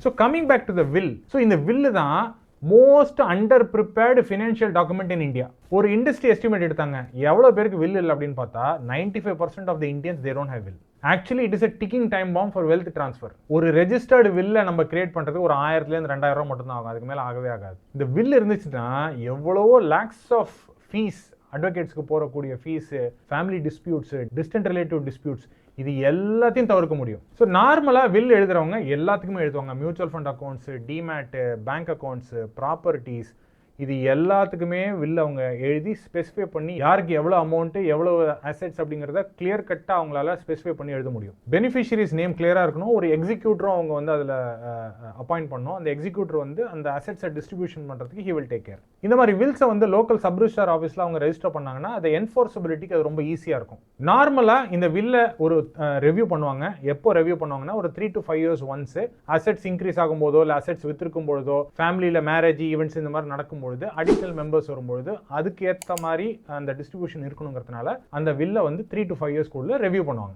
So coming back to the will, so இந்த will தான் most under prepared financial document in India. ஒரு industry estimate எடுத்தாங்க எவ்வளோ பேருக்கு வில் இல்லை அப்படின்னு பார்த்தா 95% of the Indians they don't have will. Actually it is a ticking time bomb for wealth transfer. ஒரு ரெஜிஸ்டர்டு வில்லை நம்ம கிரியேட் பண்ணுறதுக்கு ஒரு 1000லேருந்து 2000 மட்டும் தான் ஆகும், அதுக்கு மேலே ஆகவே ஆகாது. இந்த வில் இருந்துச்சுன்னா எவ்வளவோ லேக்ஸ் ஆஃப் ஃபீஸ், அட்வொகேட்ஸ்க்கு போகக்கூடிய fees, family disputes, distant relative disputes, இது எல்லாத்தையும் தவிர்க்க முடியும். ஸோ நார்மலாக வில் எழுதுறவங்க எல்லாத்துக்குமே எழுதுவாங்க. Mutual fund accounts, டிமேட்டு, bank accounts, properties, இது எல்லாத்துக்குமே வில் அவங்க எழுதி ஸ்பெசிஃபை பண்ணி யாருக்கு எவ்வளோ அமௌண்ட்டு எவ்வளோ அசெட்ஸ் அப்படிங்கிறத கிளியர் கட்டாக அவங்களால ஸ்பெசிஃபை பண்ணி எழுத முடியும். பெனிஃபிஷரிஸ் நேம் கிளியராக இருக்கணும். ஒரு எக்ஸிக்யூட்டரும் அவங்க வந்து அதில் அப்பாயிண்ட் பண்ணணும். அந்த எக்ஸிக்யூட்டர் வந்து அந்த அசெட்ஸை டிஸ்ட்ரிபியூஷன் பண்ணுறதுக்கு ஹி வில் டேக் கேர். இந்த மாதிரி வில்ஸை வந்து லோக்கல் சப் ரிஜிஸ்ட்ரார் ஆஃபீஸில் அவங்க ரெஜிஸ்டர் பண்ணாங்கன்னா அது என்ஃபோர்ஸபிலிட்டிக்கு அது ரொம்ப ஈஸியாக இருக்கும். நார்மலாக இந்த வில்லை ஒரு ரெவ்யூ பண்ணுவாங்க. எப்போ ரெவ்யூ பண்ணுவாங்கன்னா ஒரு 3 to 5 years once assets increase ஆகும்போதோ இல்லை அசெட்ஸ் வித்திருக்கும் பொழுதோ, ஃபேமிலியில் மேரேஜ் ஈவெண்ட்ஸ் இந்த மாதிரி நடக்கும்போது, அடிஷனல் மெம்பர்ஸ் வரும்பொழுது அதுக்கு ஏற்ற மாதிரி அந்த டிஸ்ட்ரிபியூஷன் இருக்கணுங்கிறதுனால அந்த வில்லை வந்து 3 to 5 years ரெவ்யூ பண்ணுவாங்க.